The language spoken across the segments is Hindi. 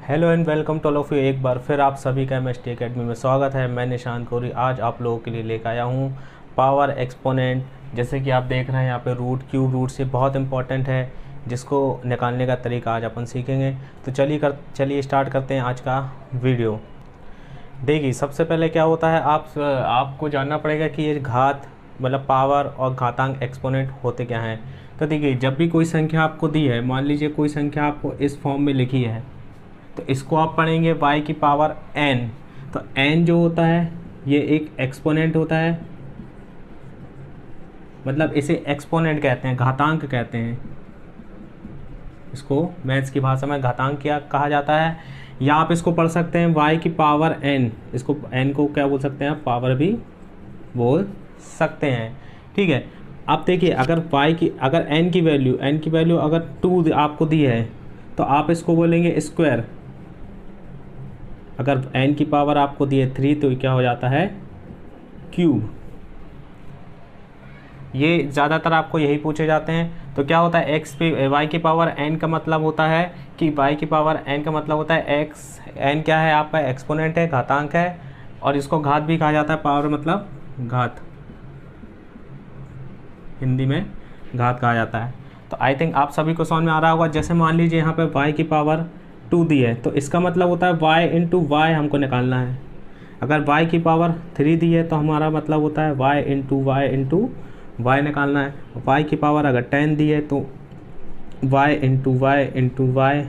Hello and welcome to all of you. एक बार फिर आप सभी का एमएसटी एकेडमी में स्वागत है। मैं निशांत कोरी आज आप लोगों के लिए लेकर आया हूँ पावर एक्सपोनेंट। जैसे कि आप देख रहे हैं यहाँ पे रूट, क्यूब रूट से बहुत इंपॉर्टेंट है, जिसको निकालने का तरीका आज अपन सीखेंगे। तो चलिए स्टार्ट करते हैं आज का वीडियो। देखिए सबसे पहले क्या होता है, आपको जानना पड़ेगा कि ये घात मतलब पावर और घातांक एक्सपोनेंट होते क्या हैं। तो देखिए जब भी कोई संख्या आपको दी है, मान लीजिए कोई संख्या आपको इस फॉर्म में लिखी है, तो इसको आप पढ़ेंगे y की पावर n। तो n जो होता है ये एक एक्सपोनेंट होता है, मतलब इसे एक्सपोनेंट कहते हैं, घातांक कहते हैं। इसको मैथ्स की भाषा में घातांक क्या कहा जाता है। या आप इसको पढ़ सकते हैं y की पावर n। इसको n को क्या बोल सकते हैं, आप पावर भी बोल सकते हैं। ठीक है, अब देखिए अगर n की वैल्यू अगर 2 आपको दी है तो आप इसको बोलेंगे स्क्वायर। अगर n की पावर आपको दी है 3 तो क्या हो जाता है, क्यूब। ये ज़्यादातर आपको यही पूछे जाते हैं। तो क्या होता है y की पावर n का मतलब होता है कि y की पावर n का मतलब होता है n क्या है आपका, एक्सपोनेंट है, घातांक है, और इसको घात भी कहा जाता है। पावर मतलब घात, हिंदी में घात कहा जाता है। तो आई थिंक आप सभी को समझ में आ रहा होगा। जैसे मान लीजिए यहाँ पे y की पावर 2 दी है, तो इसका मतलब होता है y इंटू वाई हमको निकालना है। अगर y की पावर 3 दी है तो हमारा मतलब होता है y इंटू वाई निकालना है। y की पावर अगर 10 दी है तो y into Y into Y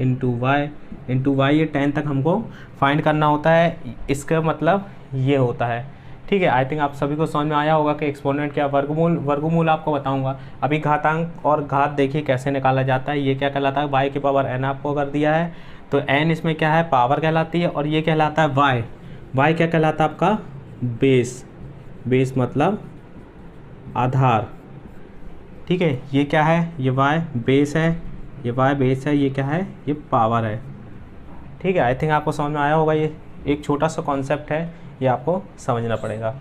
into Y into Y, ये 10 तक हमको फाइंड करना होता है। इसका मतलब ये होता है। ठीक है, आई थिंक आप सभी को समझ में आया होगा कि एक्सपोनेंट क्या, वर्गमूल आपको बताऊंगा। अभी घातांक और घात देखिए कैसे निकाला जाता है। ये क्या कहलाता है, y की पावर n आपको अगर दिया है तो n इसमें क्या है, पावर कहलाती है, और ये कहलाता है y क्या कहलाता है आपका, बेस मतलब आधार। ठीक है, ये क्या है, ये y बेस है, ये क्या है, ये पावर है। ठीक है, आई थिंक आपको समझ में आया होगा। ये एक छोटा सा कॉन्सेप्ट है, ये आपको समझना पड़ेगा।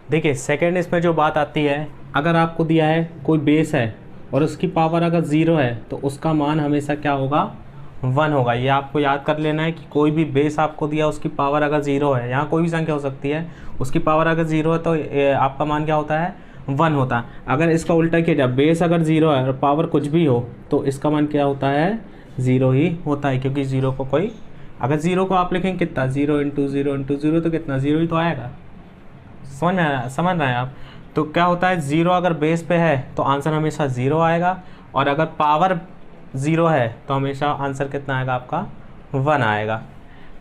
देखिए सेकेंड इसमें जो बात आती है, अगर आपको दिया है कोई बेस है और उसकी पावर अगर 0 है तो उसका मान हमेशा क्या होगा, 1 होगा। ये आपको याद कर लेना है कि कोई भी बेस आपको दिया, उसकी पावर अगर 0 है, यहाँ कोई भी संख्या हो सकती है, उसकी पावर अगर 0 है तो आपका मान क्या होता है, 1 होता है। अगर इसका उल्टा किया जाए, बेस अगर 0 है और पावर कुछ भी हो तो इसका मान क्या होता है, 0 ही होता है। क्योंकि 0 को कोई, अगर 0 को आप लिखेंगे कितना, 0 इंटू 0 तो कितना, 0 ही तो आएगा। समझ रहे हैं आप। तो क्या होता है, 0 अगर बेस पे है तो आंसर हमेशा 0 आएगा, और अगर पावर 0 है तो हमेशा आंसर कितना आएगा आपका, 1 आएगा।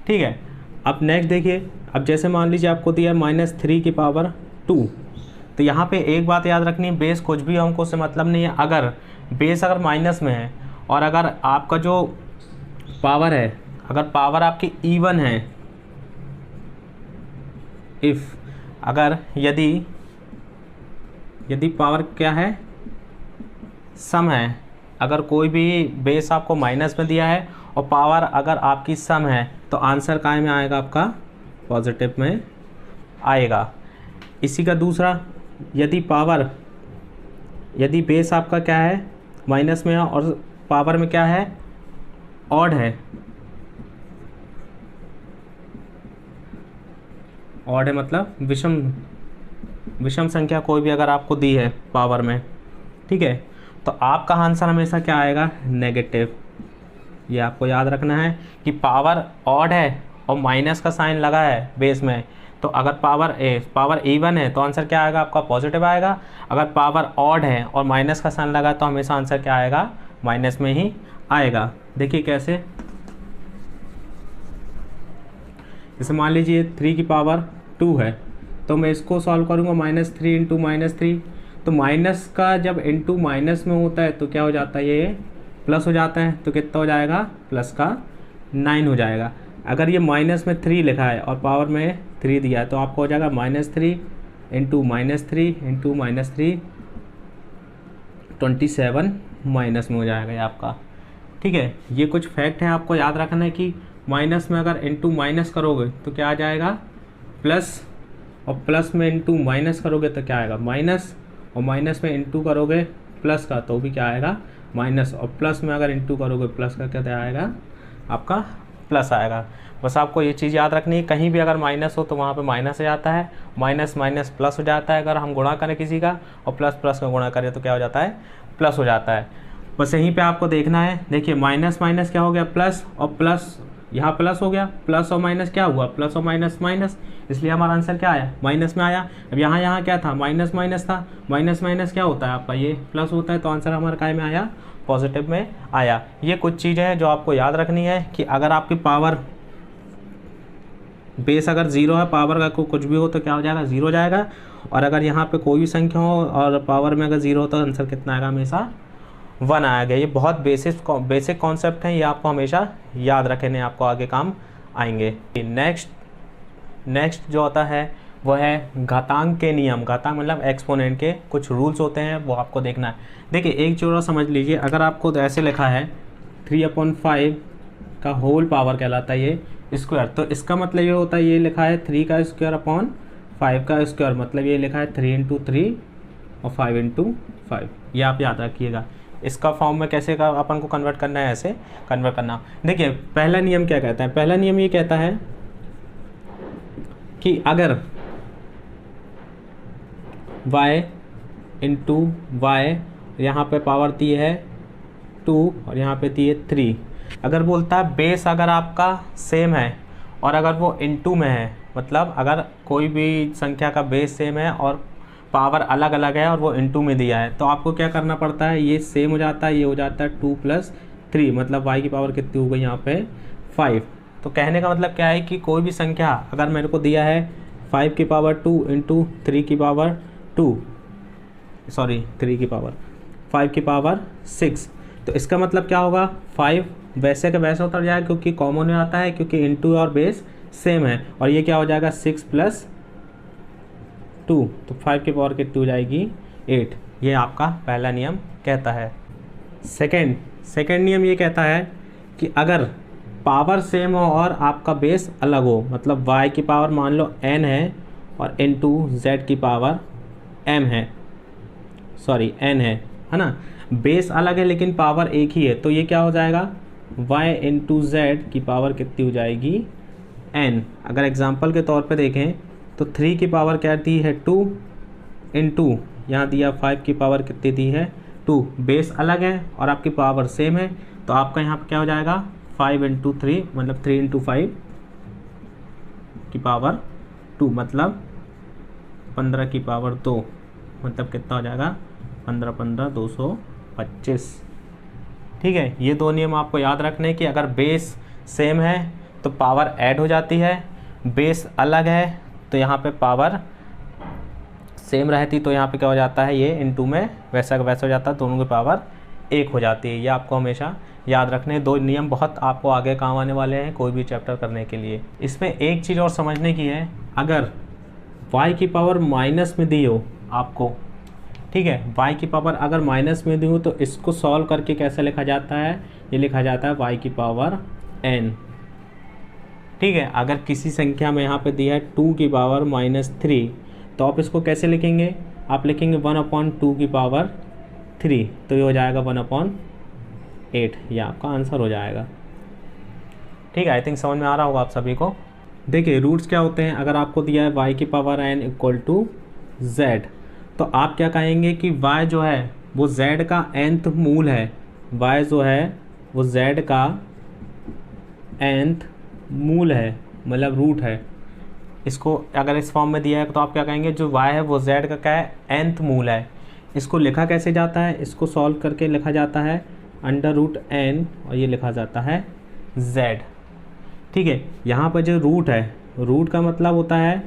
ठीक है, अब नेक्स्ट देखिए, अब जैसे मान लीजिए आपको दिया है -3 की पावर 2। तो यहाँ पे एक बात याद रखनी है, बेस कुछ भी हमको से मतलब नहीं है। अगर बेस अगर माइनस में है और अगर आपका जो पावर है, अगर पावर आपकी इवन है, इफ़ अगर यदि पावर क्या है, सम है, अगर कोई भी बेस आपको माइनस में दिया है और पावर अगर आपकी सम है तो आंसर काय में आएगा, आपका पॉजिटिव में आएगा। इसी का दूसरा, यदि बेस आपका क्या है, माइनस में है और पावर में क्या है, ऑड है, मतलब विषम संख्या कोई भी अगर आपको दी है पावर में, ठीक है, तो आपका आंसर हमेशा क्या आएगा, नेगेटिव। ये आपको याद रखना है कि पावर ऑड है और माइनस का साइन लगा है बेस में, तो अगर पावर इवन है तो आंसर क्या आएगा आपका, पॉजिटिव आएगा। अगर पावर ऑड है और माइनस का साइन लगा तो हमेशा आंसर क्या आएगा, माइनस में ही आएगा। देखिए कैसे, जैसे मान लीजिए 3 की पावर 2 है तो मैं इसको सॉल्व करूँगा, -3 इंटू -3। तो माइनस का जब इंटू माइनस में होता है तो क्या हो जाता है, ये प्लस हो जाता है, तो कितना हो जाएगा, प्लस का 9 हो जाएगा। अगर ये माइनस में 3 लिखा है और पावर में 3 दिया है तो आपको हो जाएगा -3 इंटू -3 इंटू -3, 27 माइनस में हो जाएगा ये आपका। ठीक है, ये कुछ फैक्ट है आपको याद रखना है कि माइनस में अगर इंटू माइनस करोगे तो क्या आ जाएगा, प्लस, और प्लस में इंटू माइनस करोगे तो क्या आएगा, माइनस, और माइनस में इंटू करोगे प्लस का तो भी क्या आएगा, माइनस, और प्लस में अगर इंटू करोगे प्लस का क्या आएगा आपका प्लस आएगा। बस आपको ये चीज़ याद रखनी है, कहीं भी अगर माइनस हो तो वहाँ पे माइनस आ जाता है, माइनस माइनस प्लस हो जाता है। अगर हम गुणा करें किसी का और प्लस प्लस का गुणा करें तो क्या हो जाता है, प्लस हो जाता है। बस यहीं पे आपको देखना है। देखिए माइनस माइनस क्या हो गया, प्लस, और प्लस यहाँ प्लस हो गया, प्लस और माइनस क्या हुआ, प्लस और माइनस माइनस, इसलिए हमारा आंसर क्या आया, माइनस में आया। अब यहाँ क्या था, माइनस माइनस था, माइनस माइनस क्या होता है आपका, ये प्लस होता है, तो आंसर हमारा काय में आया, पॉजिटिव में आया। ये कुछ चीज़ें हैं जो आपको याद रखनी है कि अगर आपकी पावर बेस अगर ज़ीरो है, पावर का कुछ भी हो तो क्या हो जाएगा, ज़ीरो जाएगा। और अगर यहाँ पे कोई भी संख्या हो और पावर में अगर ज़ीरो हो तो आंसर कितना आएगा, हमेशा 1 आएगा। ये बहुत बेसिक कॉन्सेप्ट हैं, ये आपको हमेशा याद रखने, आपको आगे काम आएंगे। नेक्स्ट जो होता है वो है घातांक के नियम। घातांक मतलब एक्सपोनेंट के कुछ रूल्स होते हैं, वो आपको देखना है। देखिए एक चीज़ और समझ लीजिए, अगर आपको तो ऐसे लिखा है 3/5 का होल पावर कहलाता है ये स्क्वायर, तो इसका मतलब ये होता है, ये लिखा है 3 का स्क्वायर अपॉन 5 का स्क्वायर, मतलब ये लिखा है 3 × 3 और 5 × 5। ये आप याद रखिएगा। इसका फॉर्म में कैसे का अपन को कन्वर्ट करना है, ऐसे कन्वर्ट करना। देखिए पहला नियम क्या कहता है, पहला नियम ये कहता है कि अगर y × y, यहाँ पे पावर दी है 2 और यहाँ पे दी है 3, अगर बोलता है बेस अगर आपका सेम है और अगर वो इनटू में है, मतलब अगर कोई भी संख्या का बेस सेम है और पावर अलग अलग है और वो इनटू में दिया है, तो आपको क्या करना पड़ता है, ये सेम हो जाता है, ये हो जाता है 2 + 3, मतलब y की पावर कितनी हो गई यहाँ पे 5। तो कहने का मतलब क्या है कि कोई भी संख्या अगर मेरे को दिया है 5 की पावर 2 × 3 की पावर 2, सॉरी 3 की पावर 5 की पावर 6, तो इसका मतलब क्या होगा, 5 वैसे का वैसे उतर जाएगा क्योंकि कॉमन में आता है, क्योंकि इनटू और बेस सेम है, और ये क्या हो जाएगा 6 + 2, तो 5 की पावर कितनी हो जाएगी 8। ये आपका पहला नियम कहता है। सेकंड नियम ये कहता है कि अगर पावर सेम हो और आपका बेस अलग हो, मतलब y की पावर मान लो n है और * z की पावर m है, सॉरी n है ना, बेस अलग है लेकिन पावर एक ही है, तो ये क्या हो जाएगा, y × z की पावर कितनी हो जाएगी n। अगर एग्जांपल के तौर पे देखें तो 3 की पावर क्या दी है 2 × यहाँ दिया 5 की पावर कितनी दी है 2, बेस अलग है और आपकी पावर सेम है, तो आपका यहाँ पे क्या हो जाएगा 5 × 3, मतलब 3 × 5 की पावर 2, मतलब 15 की पावर 2, मतलब कितना हो जाएगा 15 15 225। ठीक है, ये दो नियम आपको याद रखने कि अगर बेस सेम है तो पावर ऐड हो जाती है, बेस अलग है तो यहाँ पे पावर सेम रहती, तो यहाँ पे क्या हो जाता है, ये इनटू में वैसा का वैसा हो जाता है, दोनों की पावर 1 हो जाती है। ये आपको हमेशा याद रखने, दो नियम बहुत आपको आगे काम आने वाले हैं कोई भी चैप्टर करने के लिए। इसमें एक चीज़ और समझने की है, अगर y की पावर माइनस में दी हो आपको, ठीक है, y की पावर अगर माइनस में दी हो तो इसको सॉल्व करके कैसे लिखा जाता है, ये लिखा जाता है y की पावर n। ठीक है, अगर किसी संख्या में यहाँ पे दिया है 2 की पावर -3, तो आप इसको कैसे लिखेंगे, आप लिखेंगे 1/2 की पावर 3, तो ये हो जाएगा 1/8, ये आपका आंसर हो जाएगा। ठीक है, आई थिंक समझ में आ रहा होगा आप सभी को। देखिए रूट्स क्या होते हैं, अगर आपको दिया है y की पावर n = z, तो आप क्या कहेंगे कि y जो है वो z का nth मूल है, y जो है वो z का nth मूल है, मतलब रूट है। इसको अगर इस फॉर्म में दिया है तो आप क्या कहेंगे, जो y है वो z का क्या है, nth मूल है। इसको लिखा कैसे जाता है, इसको सॉल्व करके लिखा जाता है √n और ये लिखा जाता है z। ठीक है, यहाँ पर जो रूट है, रूट का मतलब होता है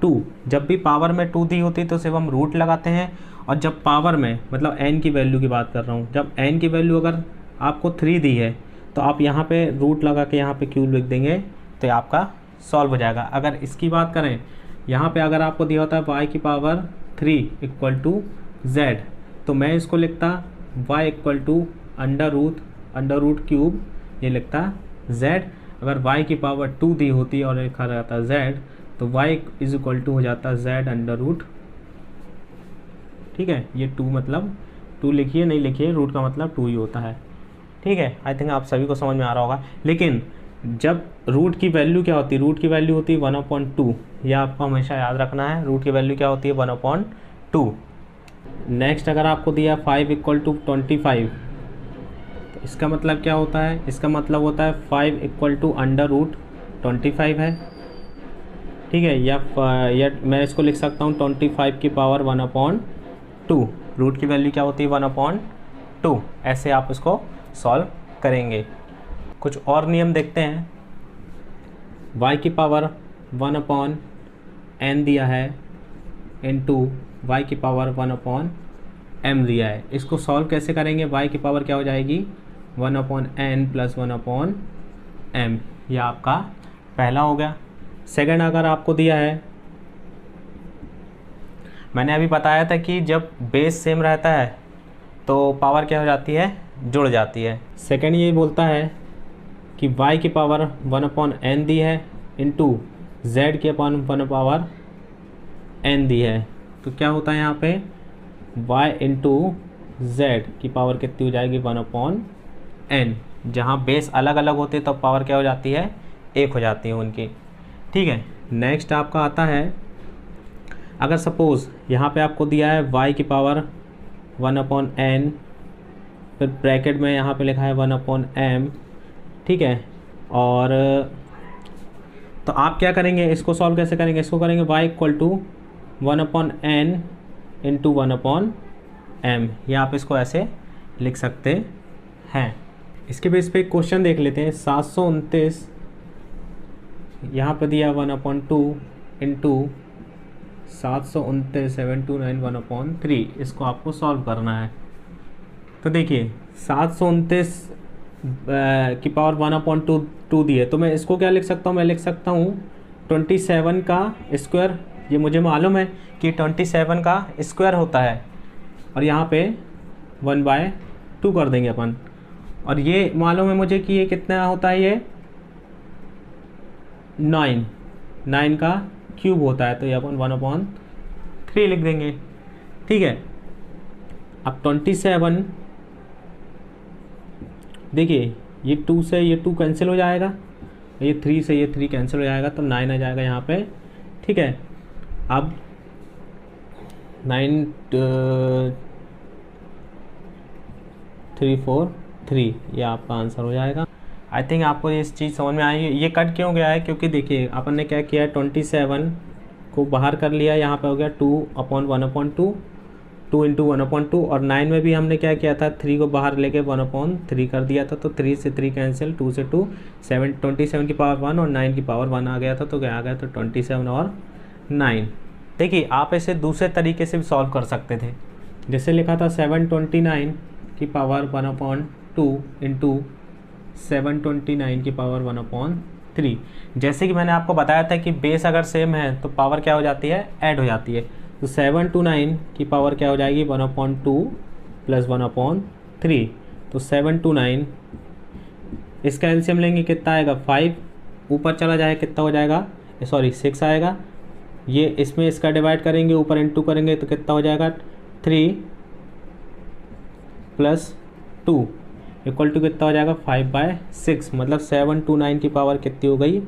2, जब भी पावर में 2 दी होती है तो सिर्फ हम रूट लगाते हैं, और जब पावर में, मतलब n की वैल्यू की बात कर रहा हूँ, जब n की वैल्यू अगर आपको 3 दी है तो आप यहाँ पे रूट लगा के यहाँ पे क्यूब लिख देंगे तो आपका सॉल्व हो जाएगा। अगर इसकी बात करें, यहाँ पे अगर आपको दिया होता है y की पावर 3 = z, तो मैं इसको लिखता y √√3, ये लिखता z। अगर y की पावर 2 दी होती और लिखा रहता z, तो y = हो जाता z√। ठीक है, ये 2 मतलब 2 लिखिए, नहीं लिखिए, रूट का मतलब 2 ही होता है। ठीक है, आई थिंक आप सभी को समझ में आ रहा होगा। लेकिन जब रूट की वैल्यू क्या होती है, रूट की वैल्यू होती है 1/2, यह आपको हमेशा याद रखना है, रूट की वैल्यू क्या होती है 1/2। नेक्स्ट अगर आपको दिया 5 = 25, तो इसका मतलब क्या होता है, इसका मतलब होता है 5 = √25 है, ठीक है। या मैं इसको लिख सकता हूँ 25 की पावर 1/2, रूट की वैल्यू क्या होती है 1/2। ऐसे आप इसको सॉल्व करेंगे। कुछ और नियम देखते हैं। y की पावर 1/n दिया है इनटू y की पावर 1/m दिया है। इसको सॉल्व कैसे करेंगे, y की पावर क्या हो जाएगी 1/n + 1/m, यह आपका पहला हो गया। सेकंड अगर आपको दिया है, मैंने अभी बताया था कि जब बेस सेम रहता है तो पावर क्या हो जाती है, जुड़ जाती है। सेकंड ये बोलता है कि y की पावर 1/n दी है इनटू z की अपन 1/n दी है, तो क्या होता है यहाँ पे y इंटू जेड की पावर कितनी हो जाएगी 1/n। जहाँ बेस अलग अलग होते हैं तब पावर क्या हो जाती है, 1 हो जाती है उनकी, ठीक है। नेक्स्ट आपका आता है, अगर सपोज़ यहाँ पे आपको दिया है y की पावर 1/n, फिर ब्रैकेट में यहाँ पे लिखा है 1/m, ठीक है। और तो आप क्या करेंगे, इसको सॉल्व कैसे करेंगे, इसको करेंगे y = 1/n इंटू 1/m, या आप इसको ऐसे लिख सकते हैं। इसके बेस पे एक क्वेश्चन देख लेते हैं। 729 यहाँ पे दिया 1/2 इंटू 729 729 1/3, इसको आपको सॉल्व करना है। तो देखिए 729 की पावर 1/2 दी है, तो मैं इसको क्या लिख सकता हूँ, मैं लिख सकता हूँ 27 का स्क्वायर। ये मुझे मालूम है कि 27 का स्क्वायर होता है, और यहाँ पे 1/2 कर देंगे अपन। और ये मालूम है मुझे कि ये कितना होता है, ये 9 का क्यूब होता है, तो ये अपन 1/3 लिख देंगे, ठीक है। अब 27, देखिए ये 2 से ये 2 कैंसिल हो जाएगा, ये 3 से ये 3 कैंसिल हो जाएगा, तो 9 आ जाएगा यहाँ पे, ठीक है। अब 9 3 4 3, ये आपका आंसर हो जाएगा। आई थिंक आपको ये चीज़ समझ में आई। ये कट क्यों गया है, क्योंकि देखिए अपन ने क्या किया है, 27 को बाहर कर लिया, यहाँ पे हो गया 2/1/2, 2 × 1/2, और 9 में भी हमने क्या किया था, 3 को बाहर लेके 1/3 कर दिया था, तो 3 से 3 कैंसिल, 2 से 2, 27 की पावर 1 और 9 की पावर 1 आ गया था, तो क्या आ गया, तो 27 और 9। देखिए आप इसे दूसरे तरीके से भी सॉल्व कर सकते थे, जैसे लिखा था 729 की पावर 1/2 इंटू 729 की पावर 1/3। जैसे कि मैंने आपको बताया था कि बेस अगर सेम है तो पावर क्या हो जाती है, ऐड हो जाती है। तो 729 की पावर क्या हो जाएगी 1/2 + 1/3, तो 729 इसका एलसीएम लेंगे कितना आएगा, 5 ऊपर चला जाए कितना हो जाएगा, सॉरी 6 आएगा। ये इसमें इसका डिवाइड करेंगे, ऊपर इंटू करेंगे तो कितना हो जाएगा 3 + 2 = कितना हो जाएगा 5/6, मतलब 729 की पावर कितनी हो गई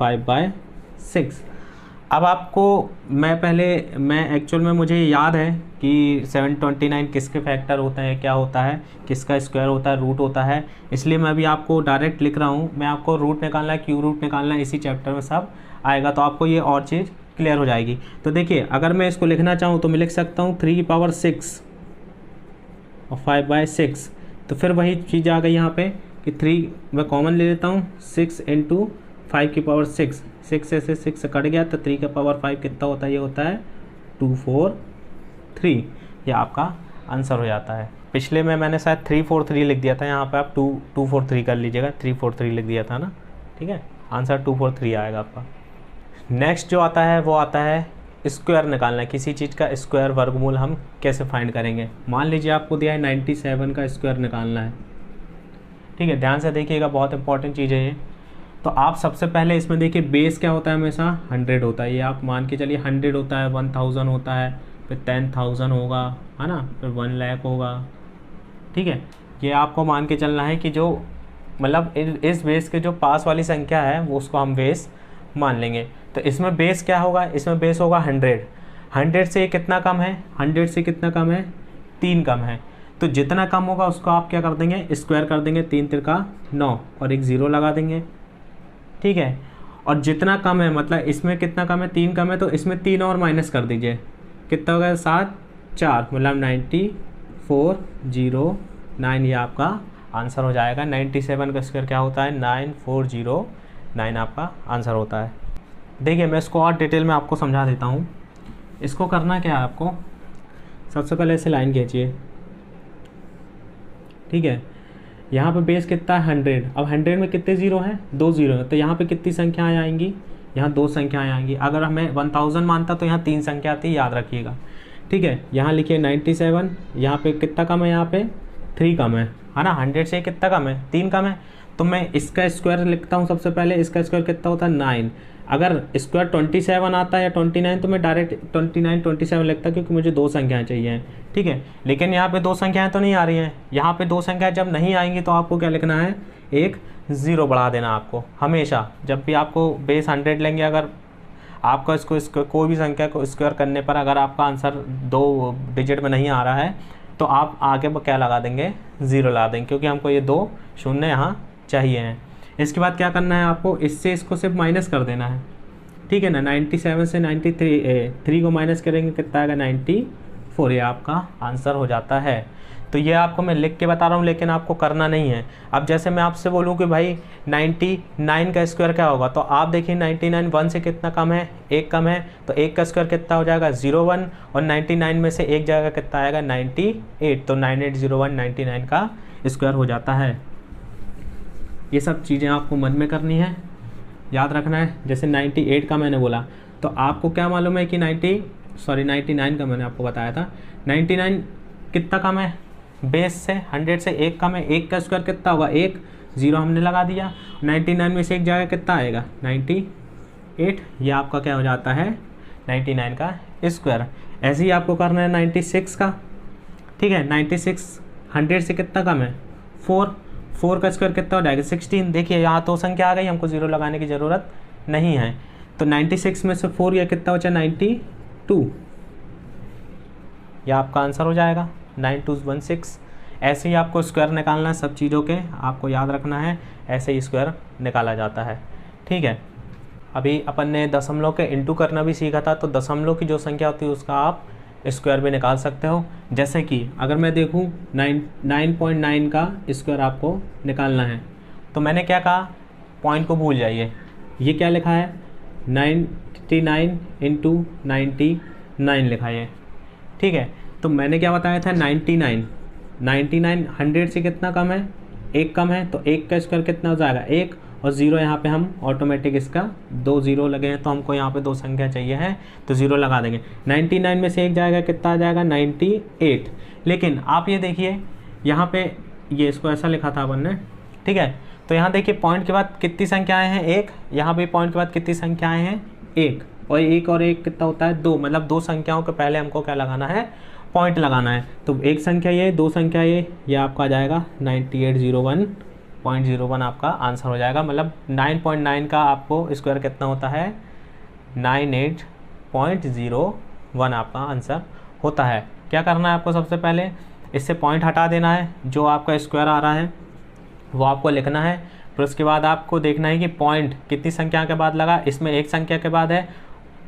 5/6। अब आपको मैं एक्चुअल में मुझे याद है कि 729 किसके फैक्टर होता है, क्या होता है, किसका स्क्वायर होता है, रूट होता है, इसलिए मैं अभी आपको डायरेक्ट लिख रहा हूँ। मैं आपको रूट निकालना है, क्यू रूट निकालना है, इसी चैप्टर में सब आएगा, तो आपको ये और चीज़ क्लियर हो जाएगी। तो देखिए अगर मैं इसको लिखना चाहूँ तो मैं लिख सकता हूँ 3 की पावर 6 और 5/6, तो फिर वही चीज़ आ गई यहाँ पे कि 3 मैं कॉमन ले लेता हूँ, 6 × 5 की पावर 6, 6 से 6 कट गया, तो 3 का पावर 5 कितना होता है, ये होता है 243, ये आपका आंसर हो जाता है। पिछले में मैंने शायद 343 लिख दिया था, यहाँ पे आप 243 कर लीजिएगा, 343 लिख दिया था ना, ठीक है। आंसर 243 आएगा आपका। नेक्स्ट जो आता है वो आता है स्क्वायर निकालना है, किसी चीज़ का स्क्वायर, वर्गमूल हम कैसे फाइंड करेंगे। मान लीजिए आपको दिया है 97 का स्क्वायर निकालना है, ठीक है। ध्यान से देखिएगा, बहुत इंपॉर्टेंट चीज़ है ये। तो आप सबसे पहले इसमें देखिए बेस क्या होता है, हमेशा 100 होता है, ये आप मान के चलिए 100 होता है, 1000 होता है, फिर 10,000 होगा, है ना, फिर 1 लाख होगा, ठीक है। ये आपको मान के चलना है कि जो मतलब इस बेस के जो पास वाली संख्या है वो उसको हम बेस मान लेंगे। तो इसमें बेस क्या होगा, इसमें बेस होगा 100। 100 से ये कितना कम है, 100 से कितना कम है, 3 कम है। तो जितना कम होगा उसको आप क्या कर देंगे, स्क्वायर कर देंगे, 3 तिरका 9 और एक 0 लगा देंगे, ठीक है। और जितना कम है, मतलब इसमें कितना कम है, 3 कम है, तो इसमें 3 और माइनस कर दीजिए, कितना हो गया 7 4, मतलब 9409, ये आपका आंसर हो जाएगा। 97 का स्क्वायर क्या होता है, 9409 आपका आंसर होता है। देखिए मैं इसको और डिटेल में आपको समझा देता हूँ। इसको करना क्या है आपको, सबसे पहले ऐसे लाइन खींचिए, ठीक है। यहाँ पे बेस कितना है 100। अब 100 में कितने ज़ीरो हैं, 2 ज़ीरो हैं, तो यहाँ पे कितनी संख्याएँ आएंगी, यहाँ 2 संख्याएँ आएंगी। अगर हमें 1000 मानता तो यहाँ 3 संख्या आती है, याद रखिएगा, ठीक है। यहाँ लिखिए 97, यहाँ पे कितना कम है, यहाँ पे 3 कम है ना। 100 से कितना कम है, 3 कम है। तो मैं इसका स्क्वायर लिखता हूँ सबसे पहले। इसका स्क्वायर कितना होता है 9। अगर स्क्वायर 27 आता है या 29 तो मैं डायरेक्ट 29 27 लिखता, क्योंकि मुझे 2 संख्याएं चाहिए, ठीक है। लेकिन यहाँ पे 2 संख्याएं तो नहीं आ रही हैं। यहाँ पे 2 संख्याएं जब नहीं आएंगी तो आपको क्या लिखना है, एक 0 बढ़ा देना आपको हमेशा। जब भी आपको बेस 100 लेंगे, अगर आपका इसको कोई भी संख्या को स्क्वायर करने पर अगर आपका आंसर 2 डिजिट में नहीं आ रहा है तो आप आगे क्या लगा देंगे, 0 लगा देंगे, क्योंकि हमको ये 2 शून्य यहाँ चाहिए हैं। इसके बाद क्या करना है आपको, इससे इसको सिर्फ माइनस कर देना है, ठीक है ना। 97 से 93 को माइनस करेंगे, कितना आएगा 94, ये आपका आंसर हो जाता है। तो ये आपको मैं लिख के बता रहा हूँ, लेकिन आपको करना नहीं है। अब जैसे मैं आपसे बोलूँ कि भाई 99 का स्क्वायर क्या होगा, तो आप देखिए 99 1 से कितना कम है, 1 कम है, तो 1 का स्क्वायर कितना हो जाएगा 01, और 99 में से 1 जाएगा कितना आएगा 98, तो 9801 99 का स्क्वायर हो जाता है। ये सब चीज़ें आपको मन में करनी है, याद रखना है। जैसे 98 का मैंने बोला, तो आपको क्या मालूम है कि 99 का मैंने आपको बताया था। 99 कितना कम है, बेस से 100 से 1 कम है, 1 का स्क्वायर कितना होगा 1, 0 हमने लगा दिया। 99 में से 1 जाएगा कितना आएगा 98, ये आपका क्या हो जाता है 99 का स्क्वायर। ऐसे ही आपको करना है 96 का, ठीक है। 96 100 से कितना कम है 4 का स्क्वायर कितना हो जाएगा 16। देखिए यहाँ 2 संख्या आ गई, हमको 0 लगाने की ज़रूरत नहीं है। तो 96 में से 4 या कितना हो जाए 92, यह आपका आंसर हो जाएगा 9216। ऐसे ही आपको स्क्वायर निकालना है, सब चीज़ों के आपको याद रखना है, ऐसे ही स्क्वायर निकाला जाता है, ठीक है। अभी अपन ने दशमलव के इंटू करना भी सीखा था, तो दशमलव की जो संख्या होती है उसका आप स्क्वायर भी निकाल सकते हो। जैसे कि अगर मैं देखूं 9.9 का स्क्वायर आपको निकालना है, तो मैंने क्या कहा, पॉइंट को भूल जाइए। ये क्या लिखा है 99 इंटू 99 लिखा है, ठीक है। तो मैंने क्या बताया था 99 100 से कितना कम है 1 कम है, तो 1 का स्क्वायर कितना हो जाएगा 1, और 0 यहाँ पे हम ऑटोमेटिक इसका 2 0 लगे हैं, तो हमको यहाँ पे 2 संख्या चाहिए है, तो 0 लगा देंगे। 99 में से 1 जाएगा कितना आ जाएगा 98। लेकिन आप ये देखिए यहाँ पे ये इसको ऐसा लिखा था अपन ने, ठीक है। तो यहाँ देखिए पॉइंट के बाद कितनी संख्याएँ हैं 1, यहाँ पे पॉइंट के बाद कितनी संख्याएँ हैं 1, और 1 और 1 कितना होता है 2, मतलब 2 संख्याओं के पहले हमको क्या लगाना है, पॉइंट लगाना है। तो 1 संख्या ये, 2 संख्या ये आपका आ जाएगा 9801.01 आपका आंसर हो जाएगा। मतलब 9.9 का आपको स्क्वायर कितना होता है 98.01 आपका आंसर होता है। क्या करना है आपको, सबसे पहले इससे पॉइंट हटा देना है, जो आपका स्क्वायर आ रहा है वो आपको लिखना है। फिर उसके बाद आपको देखना है कि पॉइंट कितनी संख्या के बाद लगा, इसमें 1 संख्या के बाद है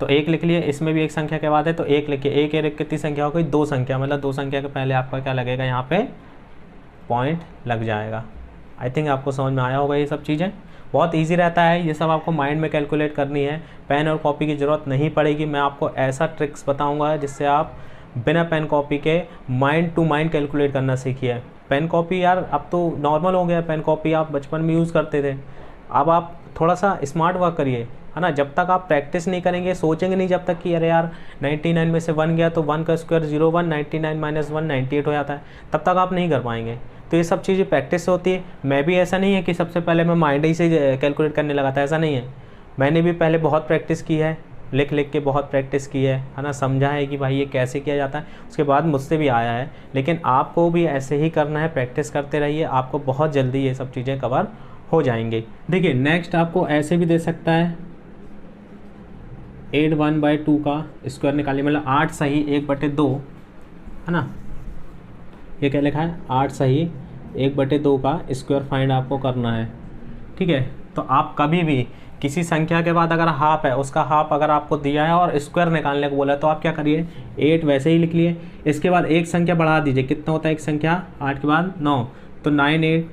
तो 1 लिख लिए, इसमें भी 1 संख्या के बाद है तो 1 लिखिए। 1 कितनी संख्या हो गई 2 संख्या, मतलब 2 संख्या के पहले आपका क्या लगेगा, यहाँ पे पॉइंट लग जाएगा। आई थिंक आपको समझ में आया होगा। ये सब चीज़ें बहुत इजी रहता है, ये सब आपको माइंड में कैलकुलेट करनी है, पेन और कॉपी की ज़रूरत नहीं पड़ेगी। मैं आपको ऐसा ट्रिक्स बताऊँगा जिससे आप बिना पेन कॉपी के माइंड टू माइंड कैलकुलेट करना सीखिए। पेन कॉपी यार अब तो नॉर्मल हो गया, पेन कॉपी आप बचपन में यूज़ करते थे, अब आप थोड़ा सा स्मार्ट वर्क करिए, है ना। जब तक आप प्रैक्टिस नहीं करेंगे, सोचेंगे नहीं जब तक कि अरे यार 99 में से 1 गया तो 1 का स्क्वायर 01, 99 माइनस 1 98 हो जाता है, तब तक आप नहीं कर पाएंगे। तो ये सब चीज़ें प्रैक्टिस से होती है। मैं भी ऐसा नहीं है कि सबसे पहले मैं माइंड ही से कैलकुलेट करने लगा था, ऐसा नहीं है। मैंने भी पहले बहुत प्रैक्टिस की है, लिख लिख के बहुत प्रैक्टिस की है ना, समझा है कि भाई ये कैसे किया जाता है, उसके बाद मुझसे भी आया है। लेकिन आपको भी ऐसे ही करना है, प्रैक्टिस करते रहिए, आपको बहुत जल्दी ये सब चीज़ें कवर हो जाएंगे। देखिए नेक्स्ट आपको ऐसे भी दे सकता है 8 1/2 का स्क्वायर निकालिए, मतलब 8 सही 1/2 है ना, ये क्या लिखा है 8 सही 1/2 का स्क्वायर फाइंड आपको करना है। ठीक है, तो आप कभी भी किसी संख्या के बाद अगर हाफ है, उसका हाफ अगर आपको दिया है और स्क्वायर निकालने को बोला है, तो आप क्या करिए 8 वैसे ही लिख लिए, इसके बाद एक संख्या बढ़ा दीजिए, कितना होता है एक संख्या 8 के बाद 9, तो 9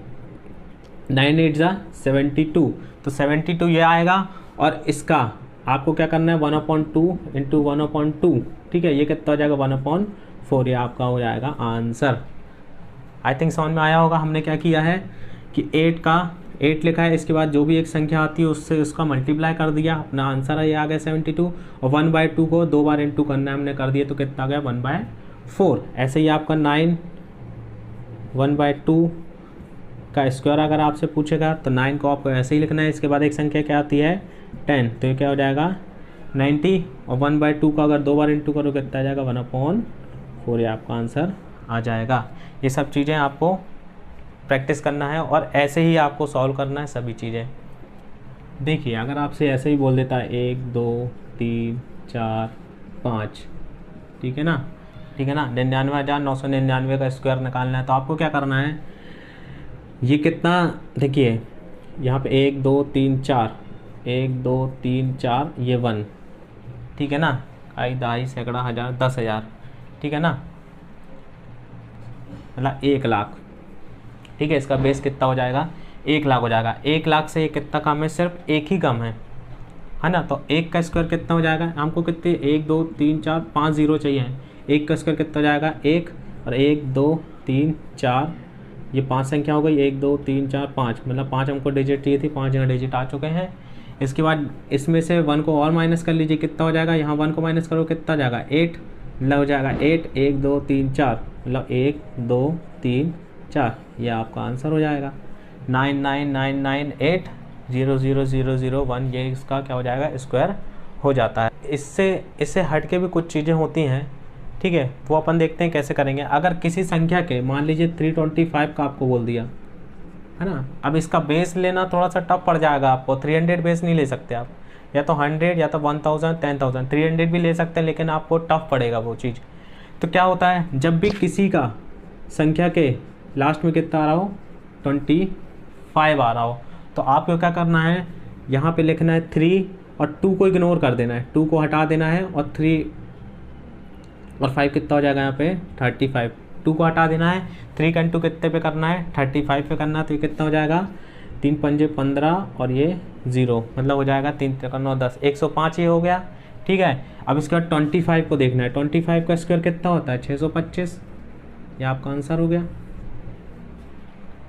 8 जा 72, तो 72 ये आएगा। और इसका आपको क्या करना है 1/2 इंटू 1/2, ठीक है, ये कितना हो जाएगा 1/4, ये आपका हो जाएगा आंसर। आई थिंक समझ में आया होगा। हमने क्या किया है कि 8 लिखा है, इसके बाद जो भी एक संख्या आती है उससे उसका मल्टीप्लाई कर दिया, अपना आंसर है ये आ गया 72, और 1/2 को 2 बार इंटू करना है हमने कर दिया, तो कितना आ गया 1/4। ऐसे ही आपका 9 1/2 का स्क्वायर अगर आपसे पूछेगा तो 9 को आपको ऐसे ही लिखना है, इसके बाद एक संख्या क्या आती है 10, तो ये क्या हो जाएगा 90, और 1/2 का अगर 2 बार इंटू करो कितना आ जाएगा 1/4, ये आपका आंसर आ जाएगा। ये सब चीज़ें आपको प्रैक्टिस करना है और ऐसे ही आपको सॉल्व करना है सभी चीज़ें। देखिए अगर आपसे ऐसे ही बोल देता है 1 2 3 4 5, ठीक है ना 99,999 का स्क्वायर निकालना है, तो आपको क्या करना है, ये कितना देखिए यहाँ पे 1 2 3 4 1 2 3 4 ये 1, ठीक है ना, आई दहाई सैकड़ा हज़ार 10,000, ठीक है ना, मतलब 1 लाख, ठीक है। इसका बेस कितना हो जाएगा 1 लाख हो जाएगा। 1 लाख से ये कितना कम है, सिर्फ एक ही कम है ना, तो 1 का स्क्वायर कितना हो जाएगा, हमको कितने 1 2 3 4 5 जीरो चाहिए, 1 का स्क्वायर कितना हो जाएगा 1, और 1 2 3 4 ये 5 संख्या हो गई, 1 2 3 4 5, मतलब 5 हमको डिजिट चाहिए थी, 5 यहाँ डिजिट आ चुके हैं। इसके बाद इसमें से 1 को और माइनस कर लीजिए, कितना हो जाएगा, यहाँ 1 को माइनस करो कितना हो जाएगा 8, मतलब हो जाएगा 8 1 2 3 4, मतलब 1 2 3 4, ये आपका आंसर हो जाएगा 9999800001, ये इसका क्या हो जाएगा स्क्वायर हो जाता है। इससे हट के भी कुछ चीज़ें होती हैं, ठीक है, वो अपन देखते हैं कैसे करेंगे। अगर किसी संख्या के मान लीजिए 325 का आपको बोल दिया है ना, अब इसका बेस लेना थोड़ा सा टफ पड़ जाएगा आपको, 300 बेस नहीं ले सकते आप, या तो 100 या तो 1000 10,000, 300 भी ले सकते हैं, लेकिन आपको टफ पड़ेगा वो चीज़। तो क्या होता है जब भी किसी का संख्या के लास्ट में कितना आ रहा हो 25 आ रहा हो, तो आपको क्या करना है, यहाँ पे लिखना है 3 और 2 को इग्नोर कर देना है, 2 को हटा देना है, और 3 और 5 कितना हो जाएगा यहाँ पे 35, 2 को हटा देना है, 3 का इंटू कितने पे करना है 35 पे करना है, तो ये कितना हो जाएगा 3 पंजे 15 और ये 0, मतलब हो जाएगा 3 3 9 10, 105 ये हो गया, ठीक है। अब इसके बाद 25 को देखना है, 25 का स्क्वायर कितना होता है 625, ये आपका आंसर हो गया।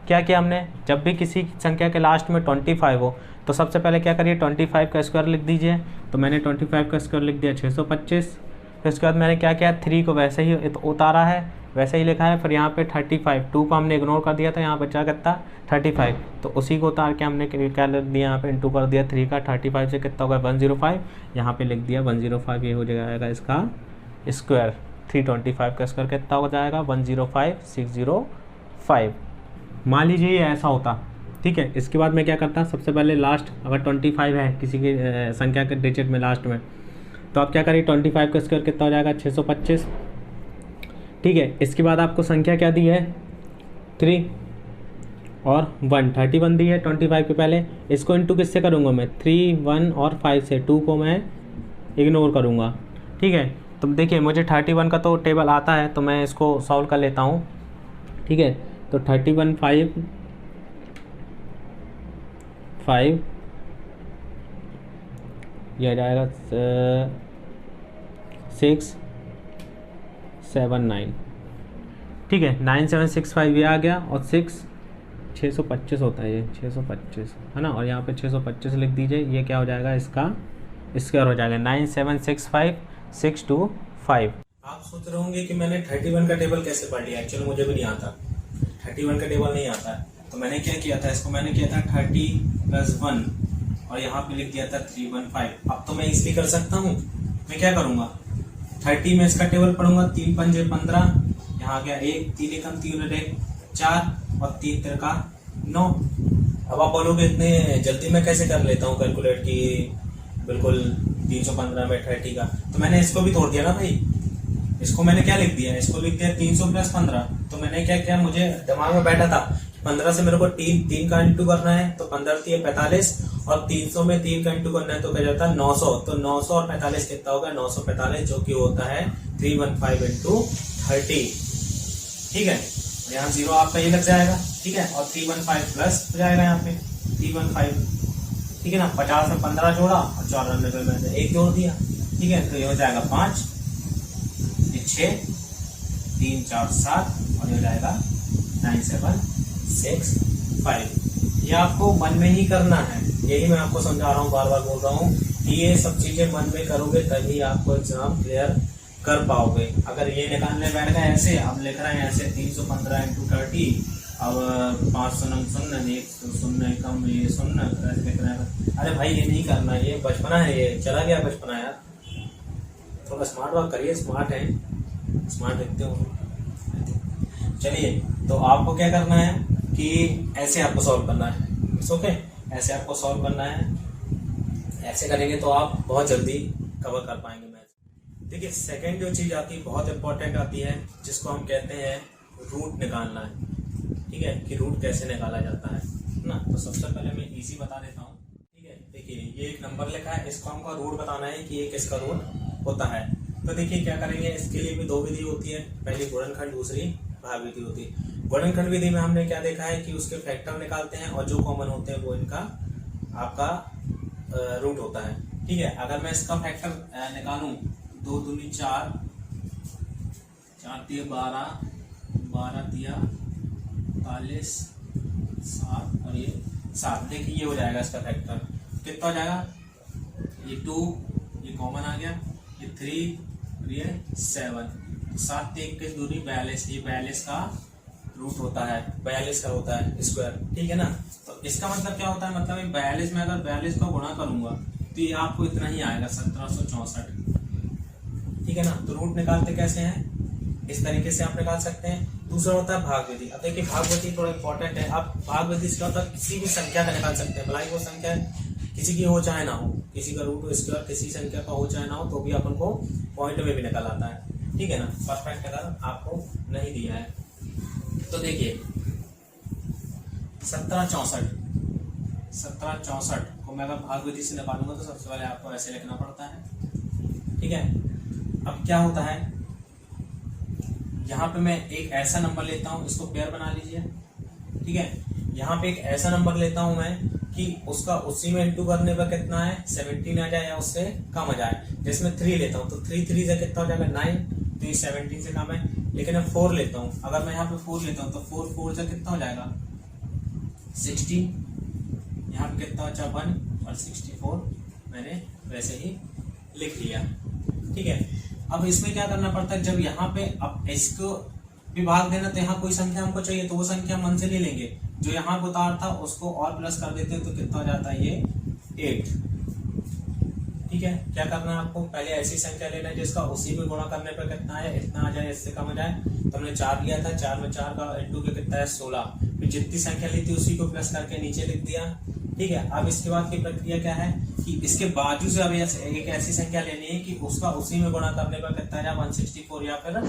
क्या किया हमने, जब भी किसी संख्या के लास्ट में 25 हो तो सबसे पहले क्या करिए 25 का स्क्वायर लिख दीजिए, तो मैंने 25 का स्क्वायर लिख दिया 625, फिर उसके बाद मैंने क्या किया 3 को वैसे ही उतारा है, वैसे ही लिखा है, फिर यहाँ पे 35, 2 को हमने इग्नोर कर दिया था, यहाँ बचा कितना 35, तो उसी को उतार के हमने क्या लिख दिया यहाँ पे इंटू कर दिया 3 का, 35 से कितना होगा 105, यहाँ पे लिख दिया 105, ये हो जाएगा इसका स्क्वायर। 325 का स्क्वायर कितना हो जाएगा 105,605। मान लीजिए ये ऐसा होता, ठीक है। इसके बाद मैं क्या करता, सबसे पहले लास्ट अगर 25 है किसी की संख्या के डिजिट में लास्ट में, तो आप क्या करिए 25 का स्क्वायर कितना हो जाएगा 625, ठीक है। इसके बाद आपको संख्या क्या दी है 3 और 1, 31 दी है 25 के पहले, इसको इंटू किससे करूँगा मैं 3 1 और 5 से, 2 को मैं इग्नोर करूँगा, ठीक है। तो देखिए मुझे 31 का तो टेबल आता है, तो मैं इसको सॉल्व कर लेता हूँ, ठीक है। तो 31 5 यह जाएगा 6 7 9, ठीक है 9765 ये आ गया, और 625 होता है, ये 625 है ना, और यहाँ पे 625 लिख दीजिए, ये क्या हो जाएगा इसका स्क्वायर हो जाएगा 9765625। आप सोच रहे होंगे कि मैंने 31 का टेबल कैसे पढ़ लिया, एक्चुअली मुझे भी नहीं आता, 31 का टेबल नहीं आता है। तो मैंने क्या किया था, इसको मैंने किया था 30 + 1 और यहाँ पे लिख दिया था 315। अब तो मैं इसलिए कर सकता हूँ, मैं क्या करूंगा 30 में इसका टेबल पढ़ूंगा, 3 पंजे 15, यहाँ गया 1, 3 एकम 3 और 1 4 और 3 तिरका 9। अब आप बोलोगे इतने जल्दी मैं कैसे कर लेता हूँ कैलकुलेट की बिल्कुल 315 में 30 का, तो मैंने इसको भी तोड़ दिया ना भाई। इसको मैंने क्या लिख दिया, इसको लिख दिया 300 प्लस 15। तो मैंने क्या किया, मुझे दिमाग में बैठा था 15 से मेरे को तीन का इंटू करना है, तो 15 3 45 और 300 में 3 का इंटू करना है तो क्या जाता है 900। तो 900 और 45 कितना होगा 945, जो कि होता है 315 इंटू 30। ठीक है, यहाँ 0 आपका ये लग जाएगा। ठीक है, और 315 प्लस हो जाएगा यहाँ पे 315। ठीक है ना, 50 में 15 जोड़ा और 94 में मैंने 1 जोड़ दिया। ठीक है, तो ये हो जाएगा 5, 6, 3 4 7 और ये हो जाएगा 9 7 6 5। ये आपको मन में ही करना है, यही मैं आपको समझा रहा हूँ, बार बार बोल रहा हूँ कि ये सब चीजें मन में करोगे तभी आपको एग्जाम क्लियर कर पाओगे। अगर ये निकालने बैठ गए ऐसे, अब लिख रहे हैं ऐसे 315 इंटू 30, अब 500 शून्य 1 शून्य कम ये शून्य लिख रहे हैं। अरे भाई ये नहीं करना, ये बचपना है, ये चला गया बचपना यार। थोड़ा स्मार्ट वर्क करिए, स्मार्ट है, स्मार्ट देखते हो। चलिए, तो आपको क्या करना है कि ऐसे आपको सॉल्व करना है। ओके, ऐसे आपको सॉल्व करना है, ऐसे करेंगे तो आप बहुत जल्दी कवर कर पाएंगे मैथ। देखिए, सेकंड जो चीज आती है बहुत इंपॉर्टेंट आती है, जिसको हम कहते हैं रूट निकालना है। ठीक है, कि रूट कैसे निकाला जाता है ना। तो सबसे पहले मैं इजी बता देता हूँ। ठीक है, देखिए ये एक नंबर लिखा है, इसको हमको रूट बताना है कि ये किसका रूट होता है। तो देखिए क्या करेंगे, इसके लिए भी दो विधि होती है, पहली गुणनखंड, दूसरी भाग विधि होती है। गुणनखंड विधि में हमने क्या देखा है कि उसके फैक्टर निकालते हैं और जो कॉमन होते हैं वो इनका आपका रूट होता है। ठीक है, अगर मैं इसका फैक्टर निकालूं, 2 दूनी 4, 4 तिया 12, 12 तिया 45, 7 और ये 7। देखिए ये हो जाएगा इसका फैक्टर, कितना हो जाएगा, ये 2, ये कॉमन आ गया, ये 3 और ये 7। 7 से 21 दूरी 42, ये 42 का रूट होता है, 42 का होता है स्क्वायर। ठीक है ना, तो इसका मतलब क्या होता है, मतलब 42 में अगर 42 को गुणा करूंगा तो ये आपको इतना ही आएगा 1764। ठीक है ना, तो रूट निकालते कैसे हैं, इस तरीके से आप निकाल सकते हैं। दूसरा होता है भाग विधि। अब देखिए भाग विधि थोड़ा इंपॉर्टेंट है। आप भाग विधि से होता है किसी भी संख्या का निकाल सकते हैं, भलाई वो संख्या किसी की हो चाहे ना हो, किसी का रूट स्क्वायर किसी संख्या का हो चाहे ना हो, तो भी अपन को पॉइंट में भी निकल आता है। ठीक है ना, परफेक्ट अगर आपको नहीं दिया है तो देखिए 1764 को मैं अगर भाग विधि से निकालूंगा तो सबसे पहले आपको ऐसे लिखना पड़ता है। ठीक है, अब क्या होता है, यहाँ पे मैं एक ऐसा नंबर लेता हूँ, इसको पेयर बना लीजिए। ठीक है, यहाँ पे एक ऐसा नंबर लेता हूँ मैं कि उसका उसी में इंटू करने पर कितना है 17 आ जाए या उससे कम आ जाए। जिसमें 3 लेता हूँ तो 3 3 से कितना हो जाएगा 9, तो ये 17 से कम है। लेकिन मैं 4 लेता हूँ, अगर मैं यहाँ पे 4 लेता हूँ तो 4 4 से कितना हो जाएगा 16, यहाँ पे कितना बचा 1 और 64 मैंने वैसे ही लिख लिया। ठीक है, अब इसमें क्या करना पड़ता है, जब यहाँ पे अब इसको भी भाग देना तो यहाँ कोई संख्या हमको चाहिए, तो वो संख्या मन से ले लेंगे, जो यहाँ उतार था उसको और प्लस कर देते हैं तो कितना हो जाता है ये 8। ठीक है, क्या करना है आपको, पहले ऐसी संख्या लेना है जिसका उसी में गुणा करने पर कितना है इतना आ जाए, इससे कम आ जाए। तो हमने 4 लिया था, 4 में 4 का इंटू के कितना है 16, फिर जितनी संख्या ली थी उसी को प्लस करके नीचे लिख दिया। ठीक है, अब इसके बाद की प्रक्रिया क्या है कि इसके बाजू से अब एक ऐसी संख्या लेनी है कि उसका उसी में गुणा करने पर कितना जाए 164 या फिर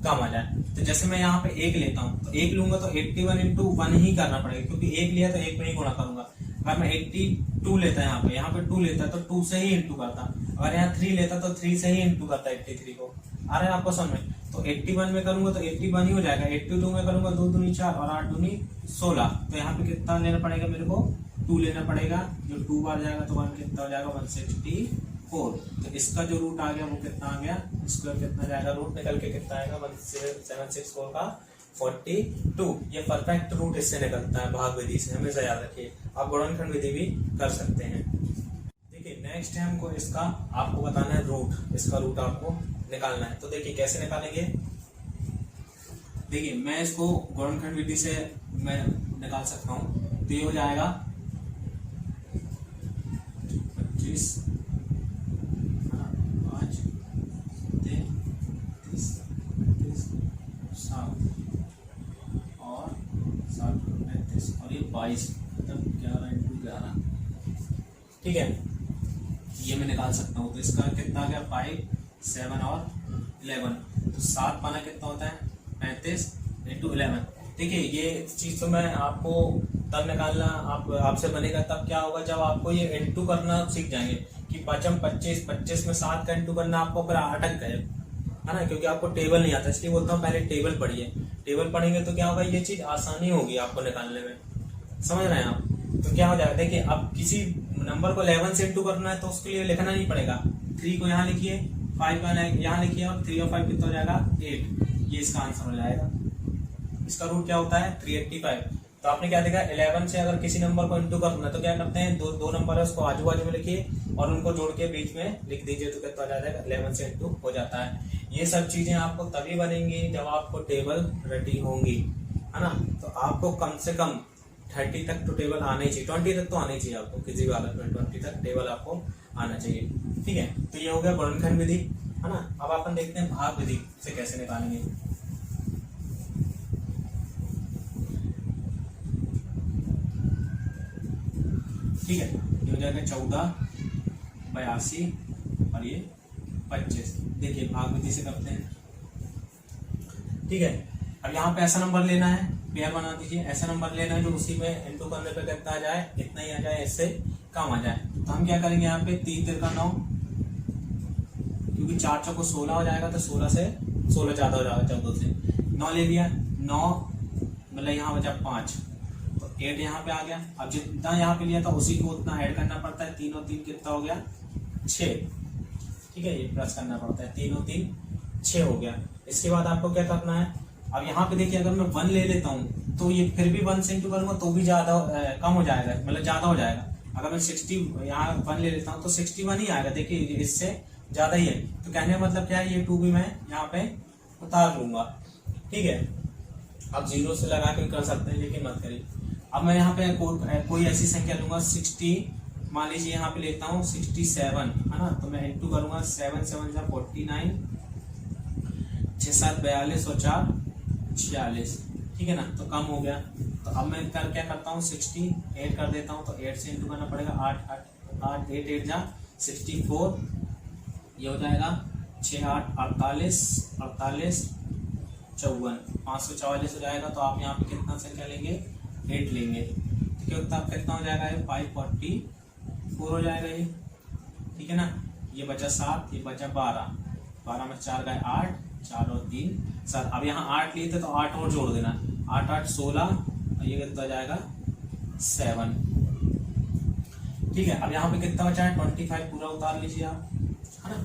कम आ जाए। तो जैसे मैं यहाँ पे 1 लेता हूँ तो 1 लूंगा तो 81 इंटू 1 ही करना पड़ेगा, क्योंकि 1 लिया तो 1 में ही गुणा करूंगा। अगर मैं 82 लेता है यहाँ पे 2 लेता तो 2 से ही इंटू करता, अगर यहाँ 3 लेता तो 3 से ही इंटू करता 83 को। आ रहा है आपको समझ में, तो 81 में करूंगा तो 81 ही हो जाएगा, 82 में करूंगा 2 दूनी 4 और 8 दूनी 16, तो यहाँ पे कितना लेना पड़ेगा मेरे को 2 लेना पड़ेगा, जो 2 बार जाएगा तो 1 कितना हो जाएगा 164। तो इसका जो रूट आ गया वो कितना आ गया, स्क्वायर कितना जाएगा, रूट निकल के कितना आएगा 1764 का 42। ये परफेक्ट रूट इससे निकलता है भाग विधि से, हमेशा याद रखिए। आप गुणनखंड विधि भी कर सकते हैं। देखिए नेक्स्ट है हमको इसका आपको बताना है रूट, इसका रूट आपको निकालना है। तो देखिए कैसे निकालेंगे, देखिए मैं इसको गुणनखंड विधि से मैं निकाल सकता हूँ। तो ये हो जाएगा 25, 5, 3, 30, 7 और 7, 35 और ये 22, मतलब 11 × 11। ठीक है, ये मैं निकाल सकता हूँ। तो इसका कितना आ गया 5, 7 और 11। तो 7 पाना कितना होता है 35 × 11। देखिए ये चीज़ तो मैं आपको तब निकालना आपसे बनेगा तब क्या होगा जब आपको ये इंटू करना सीख जाएंगे कि 5 25, 25 में 7 का इंटू करना आपको फिर अटक गए, है ना, क्योंकि आपको टेबल नहीं आता। इसलिए बोलता हूँ पहले टेबल पढ़िए। टेबल पढ़ेंगे तो क्या होगा, ये चीज़ आसानी होगी आपको निकालने में। समझ रहे हैं आप? तो क्या हो जाएगा, देखिए अब किसी नंबर को 11 से इंटू करना है तो उसके लिए लिखना नहीं पड़ेगा। 3 को यहाँ लिखिए, 5 को यहाँ लिखिए और 3 और 5 कितना हो जाएगा 8। ये इसका आंसर हो जाएगा। इसका रूट क्या होता है 385। तो आपने क्या देखा, 11 से अगर किसी नंबर को इंटू करना है तो क्या करते हैं, दो नंबर है उसको आजू बाजू में लिखिए और उनको जोड़ के बीच में लिख दीजिए तो कितना हो जाएगा 11 से इंटू हो जाता है। ये सब चीजें आपको तभी बनेंगी जब आपको टेबल रेडी होंगी, है ना। तो आपको कम से कम 30 तक तो टेबल आना ही चाहिए, 20 तक तो आना ही चाहिए आपको, किसी भी हालत में 20 तक टेबल आपको आना चाहिए। ठीक है, तो ये हो गया गुणनखंड विधि, है ना। अब अपन देखते हैं भाग विधि से कैसे निकालेंगे। ठीक है, ये हो जाएगा 14, 82 और ये 25। देखिए भाग विधि से करते हैं। ठीक है, अब यहाँ पे ऐसा नंबर लेना है, पेयर बना दीजिए। ऐसा नंबर लेना है जो उसी में इंटू करने पे कितना आ जाए, इतना ही आ जाए, इससे कम आ जाए। तो हम क्या करेंगे, यहाँ पे 3 3 का 9, क्योंकि 4 चौको 16 हो जाएगा तो 16 से 16 ज्यादा हो जाएगा 14 से। 9 ले लिया, 9 मतलब यहाँ बचा 5, तो 8 यहाँ पे आ गया। अब जितना यहाँ पे लिया था उसी को उतना ऐड करना पड़ता है। 3 और 3 कितना हो गया 6। ठीक है, ये प्लस करना पड़ता है। 3 और 3 6 हो गया। इसके बाद आपको क्या करना है, अब यहाँ पे देखिए अगर मैं 1 ले लेता हूँ तो ये फिर भी 1 से इंटू करूंगा तो भी ज्यादा कम हो जाएगा, मतलब ज्यादा हो जाएगा। अगर मैं 60 यहाँ 1 ले लेता हूँ तो 61 ही आएगा। देखिए इससे ज्यादा ही है। तो कहने का मतलब क्या है, ये 2 भी मैं यहाँ पे उतार लूंगा। ठीक है, आप 0 से लगा के कर सकते हैं लेकिन मत करिए। अब मैं यहाँ पे कोई ऐसी संख्या लूंगा 60, मान लीजिए यहाँ पे लेता हूँ 67, है ना। तो मैं इंटू करूंगा 7 7 49, 6 7 42 और 4 46। ठीक है ना, तो कम हो गया। तो अब मैं क्या करता हूँ 68 कर देता हूँ। तो 8 से इंटू करना पड़ेगा, 8 8 8 जा 64, ये हो जाएगा 6 8 48 48 54, 544 हो जाएगा। तो आप यहाँ पे कितना संख्या लेंगे 8 लेंगे। ठीक है, तब कितना हो जाएगा ये 544 हो जाएगा ये। ठीक है ना, ये बचा 7, ये बचा 12, 12 में 4 गए 8, 4 और 3 7। अब यहाँ 8 लिए थे तो 8 और जोड़ देना, 8 8 16 और ये कितना जाएगा 7। ठीक है, अब यहाँ पे कितना बचा है 25 पूरा उतार लीजिए आप, है ना।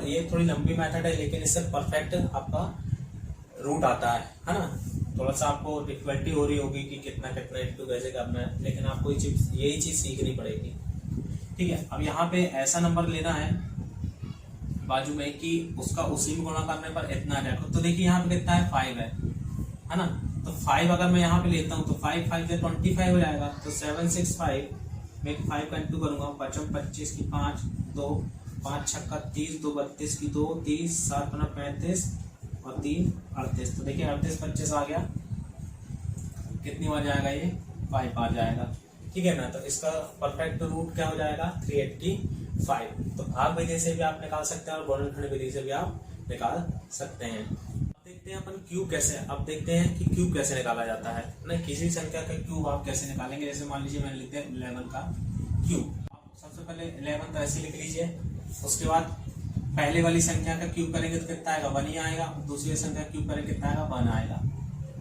ये थोड़ी लंबी मेथड है लेकिन इससे परफेक्ट आपका रूट आता है ना। थोड़ा सा आपको डिफिकल्टी हो रही होगी कि कितना इंटू कैसे करना है, लेकिन आपको यही चीज सीखनी पड़ेगी। ठीक है, अब यहाँ पे ऐसा नंबर लेना है बाजू में कि उसका उसी में गुणा करने पर इतना आ जाएगा। तो देखिए यहाँ पे कितना है 5 है ना। तो 5 अगर मैं यहाँ पे लेता हूँ तो 5 5 से 25 हो जाएगा। तो 765 में 5 का इंटू करूंगा, 5 25 की 5 2 5 छक्का 30 2 32 की 2 30 7 35 और 3 38। तो देखिए 38 25 आ गया, कितनी बार जाएगा ये 5 आ जाएगा। ठीक है ना, तो इसका परफेक्ट रूट क्या हो जाएगा 385। तो भाग विधि से भी आप निकाल सकते हैं और गुणनखंड विधि से भी आप निकाल सकते हैं। अब देखते हैं अपन क्यूब कैसे, अब देखते हैं कि क्यूब कैसे निकाला जाता है ना। किसी संख्या का क्यूब आप कैसे निकालेंगे, जैसे मान लीजिए मैंने लिख दिया 11 का क्यूब। आप सबसे पहले 11 तो ऐसे लिख लीजिए, उसके बाद पहले वाली संख्या का क्यूब करेंगे तो कितना आएगा 1 ही आएगा, दूसरी संख्या क्यूब करेंगे कितना आएगा 1 आएगा।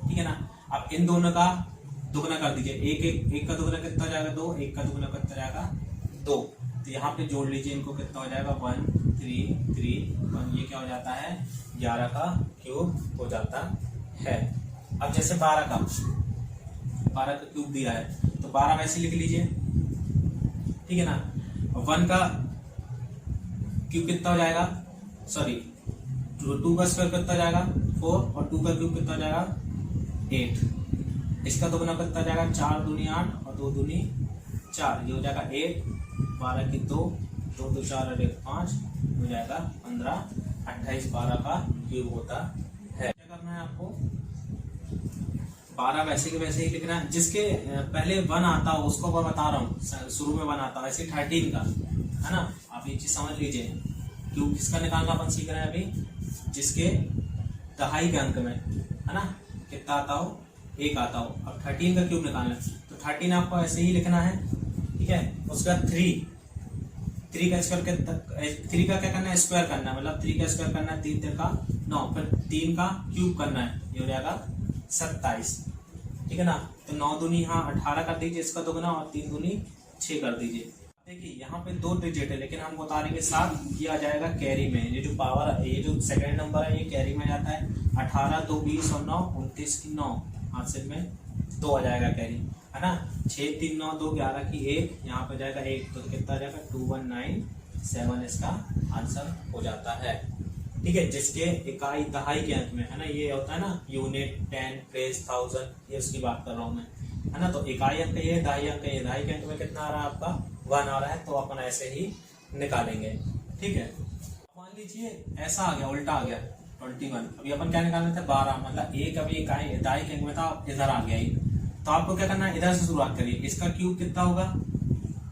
ठीक है ना, अब इन दोनों का दुगना कर दीजिए, एक का दुगना कितना जाएगा 2, एक का दुगना कितना जाएगा 2। तो यहाँ पे जोड़ लीजिए, इनको कितना हो जाएगा 1 3 3 1, ये क्या हो जाता है 11 का क्यूब हो जाता है। अब जैसे 12 का क्यूब दिया है तो 12 वैसे लिख लीजिए। ठीक है ना, 1 का क्यूब कितना हो जाएगा, सॉरी 2 का स्क्वायर कितना जाएगा 4 और 2 का क्यूब कितना जाएगा 8। इसका दोगुना कितना जाएगा 4 दूनी 8 और 2 दूनी 4, ये हो जाएगा 8, 12 की 2, 2 2 4 और 1 5, हो जाएगा 15, 28 12 का क्यूब होता है। क्या करना है आपको, 12 वैसे के वैसे ही लिखना है, जिसके पहले 1 आता हो उसको मैं बता रहा हूँ, शुरू में 1 आता है, वैसे 13 का है ना। आप ये चीज समझ लीजिए, क्यूब किसका निकालना अपन सीख रहे हैं अभी, जिसके दहाई के अंक में है ना कितना आता हो, 1 आता हो। अब 13 का क्यूब निकालना है, तो 13 आपको ऐसे ही लिखना है, ठीक है। उसका 3 का स्क्वायर, 3 का क्या करना है, स्क्वायर करना है, मतलब 3 का स्क्वायर करना है, 3 का 9, फिर 3 का क्यूब करना है, ये हो जाएगा 27, ठीक है ना। तो 9 दूनी यहाँ 18 कर दीजिए इसका दोगुना, और 3 दूनी 6 कर दीजिए। देखिए यहाँ पे 2 डिजिट है, लेकिन हम बता रहे के साथ ये आ जाएगा कैरी में, ये जो पावर है, ये जो सेकंड नंबर है ये कैरी में जाता है। 18 2 20 और 9 29 की 9, हासिल में 2 आ जाएगा कैरी, है ना। 6 3 9 2 11 की 1, यहाँ पे जाएगा 1, तो कितना आ जाएगा 2197, इसका आंसर हो जाता है, ठीक है। जिसके इकाई दहाई के अंक में, है ना, ये होता है ना यूनिट, 10 प्लेस, 1000, ये उसकी बात कर रहा हूँ मैं, है ना। तो इकाई अंक ये, दहाई अंक ये, दहाई के अंक में कितना आ रहा है आपका 1 आ रहा है, तो अपन ऐसे ही निकालेंगे, ठीक है। मान लीजिए ऐसा आ गया, उल्टा आ गया 21, अभी अपन क्या निकालने थे 12, मतलब एक अभी इकाई दाई के अंक में था, इधर आ गया एक, तो आपको क्या करना है, इधर से शुरुआत करिए। इसका क्यूब कितना होगा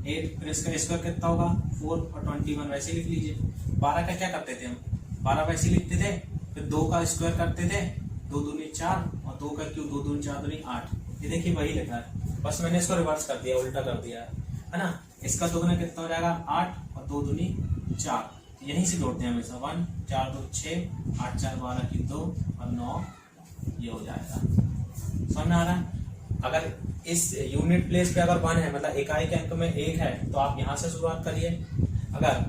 8, फिर इसका स्क्वायर कितना होगा 4, और 21 वैसे लिख लीजिए। 12 का क्या करते थे हम, 12 वैसे लिखते थे, फिर 2 का स्क्वायर करते थे, 2 दूनी 4, और 2 का क्यूब 2 दूनी 4 दूनी 8, ये देखिए वही लिखा है, बस मैंने इसको रिवर्स कर दिया, उल्टा कर दिया है ना। इसका दोगुना कितना हो जाएगा 8, और 2 दूनी 4, यहीं से जोड़ते हैं हमेशा, 1 4 2 6, 8 4 12 की 2, और 9, ये हो जाएगा। समझ में आ रहा है। अगर इस यूनिट प्लेस पे अगर 1 है, मतलब इकाई के अंक में 1 है, तो आप यहाँ से शुरुआत करिए। अगर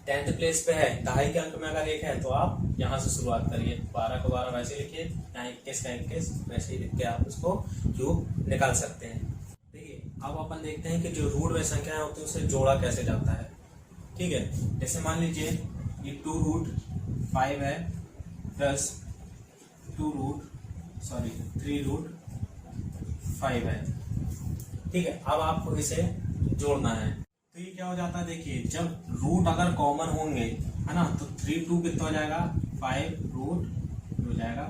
10th प्लेस पे है, दहाई के अंक में अगर 1 है, तो आप यहाँ से शुरुआत करिए। 12 को 12 वैसे लिखिए, यहाँ 21 का 21 वैसे ही लिख के आप उसको क्यूब निकाल सकते हैं। अब अपन देखते हैं कि जो रूट वे संख्याएं होती है उसे जोड़ा कैसे जाता है, ठीक है। जैसे मान लीजिए ये 2√5 है, प्लस 3√5 है, ठीक है। अब आपको इसे जोड़ना है, तो ये क्या हो जाता है, देखिए जब रूट अगर कॉमन होंगे, है ना, तो 3 2 कितना हो जाएगा 5 रूट हो जाएगा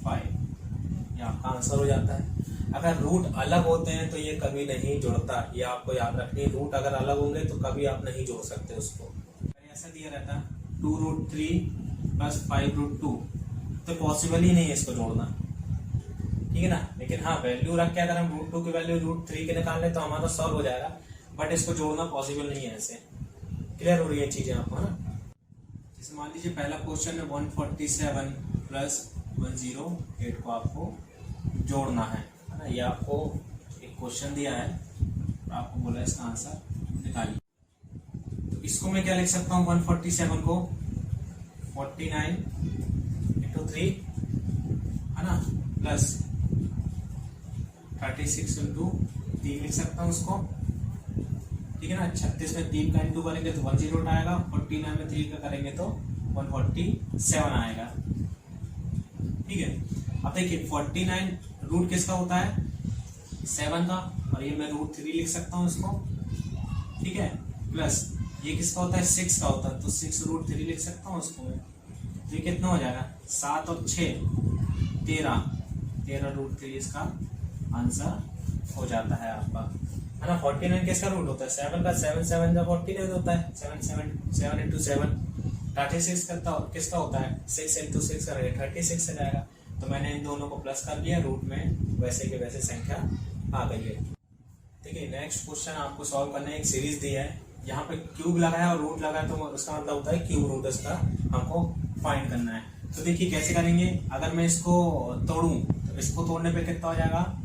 5, ये आपका आंसर हो जाता है। अगर रूट अलग होते हैं तो ये कभी नहीं जुड़ता, ये आपको याद रखनी है। रूट अगर अलग होंगे तो कभी आप नहीं जोड़ सकते उसको। ऐसा दिया रहता 2√3 प्लस 5√2, तो पॉसिबल ही नहीं है इसको जोड़ना, ठीक है ना। लेकिन हाँ, वैल्यू रख के अगर हम √2 की वैल्यू √3 के निकाल ले तो हमारा सॉल्व हो जाएगा, बट इसको जोड़ना पॉसिबल नहीं है ऐसे। क्लियर हो रही है चीजें आपको, है ना। जैसे मान लीजिए पहला क्वेश्चन है 147 प्लस 108 को आपको जोड़ना है ना। ये आपको एक क्वेश्चन दिया है, आपको बोला है इसका आंसर निकालिए। तो इसको मैं क्या लिख सकता हूँ, 147 को 49 × 3, है ना, प्लस 36 × 3 लिख सकता हूँ उसको, ठीक है ना। 36 में 3 का इंटू करेंगे तो 108 आएगा, 49 में 3 का करेंगे तो 147 आएगा, ठीक है। अब देखिए 49 रूट किसका होता है 7 का, और ये मैं √3 लिख सकता हूँ इसको, ठीक है। प्लस ये किसका होता है 6 का होता है, तो 6 √3 लिख सकता हूँ इसको मैं, तो ये कितना हो जाएगा 7 और 6 13 √3 इसका आंसर हो जाता है आपका, है ना। 49 किसका रूट होता है 7 का, 7 7 जब 49 होता है, 7 7 × 7 36 किसका होता है 6 × 6 करेंगे 36 आ जाएगा। तो मैंने इन दोनों को प्लस कर लिया, रूट में वैसे के वैसे संख्या आ गई है। ठीक है, नेक्स्ट क्वेश्चन आपको सॉल्व करने एक सीरीज दी है, यहाँ पे क्यूब लगा है और रूट लगा है, तो उसका मतलब होता है क्यूब रूट इसका हमको फाइंड करना है। तो देखिए कैसे करेंगे, अगर मैं इसको तोड़ूं तो इसको तोड़ने पे कितना हो जाएगा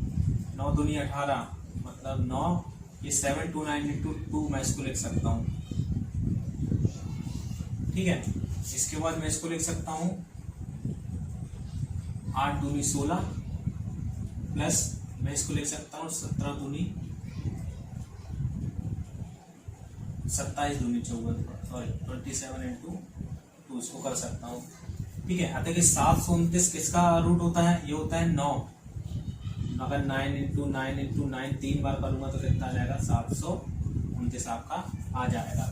9 दूनी 18, मतलब 9, ये 7 2 9 × 2 मैं इसको लिख सकता हूँ, ठीक है। इसके बाद मैं इसको लिख सकता हूँ 8 दूनी 16, प्लस मैं इसको लिख सकता हूँ 17 दूनी 27 दूनी 54, सॉरी 27 × 2 इसको कर सकता हूँ, ठीक है। अब देखिए 729 किसका रूट होता है, ये होता है 9 अगर 9 इंटू 9 3 बार करूँगा तो कितना आ जाएगा 729 आपका आ जाएगा।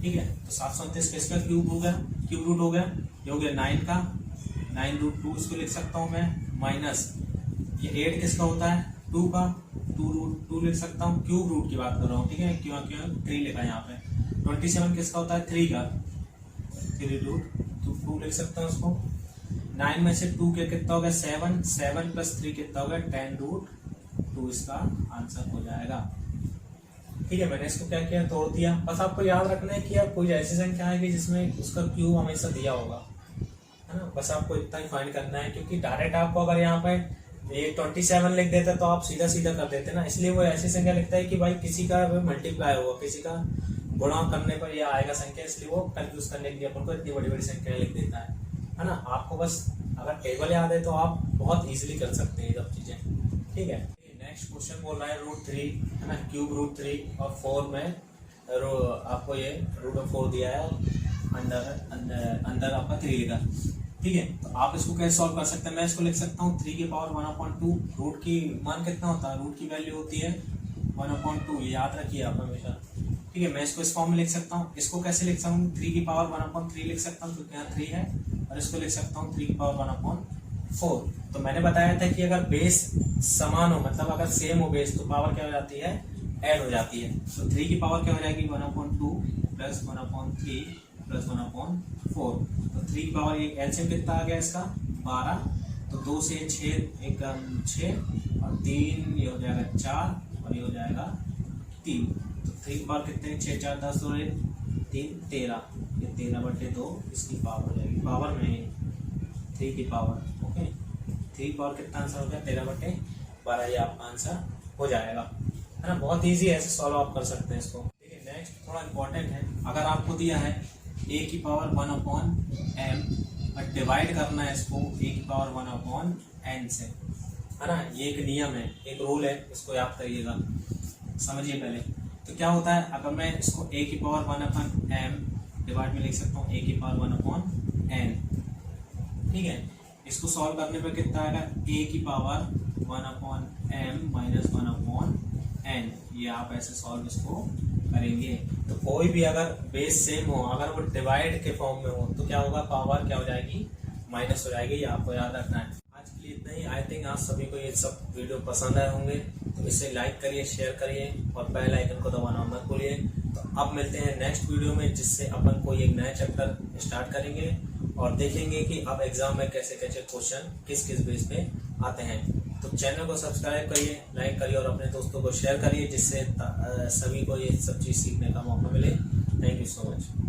ठीक है, तो 729 किसका क्यूब हो गया, क्यूब रूट हो गया, ये हो गया 9 का 9 रूट 2 इसको लिख सकता हूँ मैं, माइनस ये 8 किसका होता है 2 का 2 रूट 2 लिख सकता हूँ, क्यूब रूट की बात कर रहा हूँ। ठीक है, क्यों 3 लिखा है यहाँ पे। 27 किसका होता है 3 का 3 रूट 2 लिख सकता हूँ उसको। 9 में से 2 के कितना हो गया 7, 7 प्लस 3 कितना हो गया 10 रूट 2 इसका आंसर हो जाएगा। ठीक है, मैंने इसको क्या किया तोड़ दिया। बस आपको याद रखना है कि आप कोई ऐसी संख्या आएगी जिसमें उसका क्यूब हमेशा दिया होगा, है ना। बस आपको इतना ही फाइंड करना है, क्योंकि डायरेक्ट आपको अगर यहाँ पे ये 27 लिख देता तो आप सीधा सीधा कर देते ना, इसलिए वो ऐसी संख्या लिखता है कि भाई किसी का मल्टीप्लाई होगा, किसी का गुणा करने पर यह आएगा संख्या, इसलिए वो कंफ्यूज करने के लिए अपन को इतनी बड़ी बड़ी संख्या लिख देता है ना। आपको बस अगर टेबल याद है तो आप बहुत इजीली कर सकते हैं ये सब चीजें। ठीक है, नेक्स्ट क्वेश्चन बोल रहा है रूट 3, है ना, क्यूब रूट 3 और 4 में आपको ये रूट ऑफ 4 दिया है, अंदर आपका 3 लिखा। ठीक है, तो आप इसको कैसे सॉल्व कर सकते हैं, मैं इसको लिख सकता हूँ 3 की पावर 1/2, रूट की मान कितना होता है, रूट की वैल्यू होती है 1/2, ये याद रखिए आप हमेशा। ठीक है, मैं इसको इस फॉर्म में लिख सकता हूँ। इसको कैसे लिख सकता हूँ, 3 की पावर 1/3 लिख सकता हूँ क्योंकि यहाँ 3 है, और इसको लिख सकता हूँ 3 की पावर 1/4। तो मैंने बताया था कि अगर बेस समान हो, मतलब अगर सेम हो बेस, तो पावर क्या हो जाती है ऐड हो जाती है। तो 3 की पावर क्या हो जाएगी 1/2 प्लस 1/3 प्लस 1/4। तो 3 की पावर एक एलसीएम कितना आ गया इसका 12, तो 2 से 6 एक 6 और 3 ये हो जाएगा 4 और ये हो जाएगा 3। तो 3 की पावर कितने 6 4 10 और 3 13, ये 13/2 इसकी पावर हो जाएगी, पावर में 3 की पावर। ओके, 3 की पावर कितना आंसर हो गया 13/12, ये आपका आंसर हो जाएगा, है ना। बहुत इजी है, ऐसे सॉल्व आप कर सकते हैं इसको। ठीक है, नेक्स्ट थोड़ा इंपॉर्टेंट है, अगर आपको दिया है a की पावर 1/m और डिवाइड करना है इसको a की पावर 1/n से, है ना। ये एक नियम है, एक रूल है, इसको याद करिएगा, समझिए पहले। तो क्या होता है, अगर मैं इसको a की पावर 1/m डिवाइड में लिख सकता हूँ a की पावर 1/n। ठीक है, इसको सॉल्व करने पे कितना आएगा a की पावर 1/m माइनस 1/n, ये आप ऐसे सॉल्व इसको करेंगे। तो कोई भी अगर बेस सेम हो, अगर वो डिवाइड के फॉर्म में हो, तो क्या होगा पावर क्या हो जाएगी माइनस हो जाएगी, ये आपको याद रखना है। आज के लिए इतना ही। आई थिंक आप सभी को ये सब वीडियो पसंद आए होंगे, तो इसे लाइक करिए, शेयर करिए और बेल आइकन को दबाना मत भूलिए। तो अब मिलते हैं नेक्स्ट वीडियो में, जिससे अपन कोई एक नया चैप्टर स्टार्ट करेंगे और देखेंगे कि अब एग्जाम में कैसे कैसे क्वेश्चन किस किस बेस पे आते हैं। तो चैनल को सब्सक्राइब करिए, लाइक करिए और अपने दोस्तों को शेयर करिए, जिससे सभी को ये सब चीज़ सीखने का मौका मिले। Thank you so much.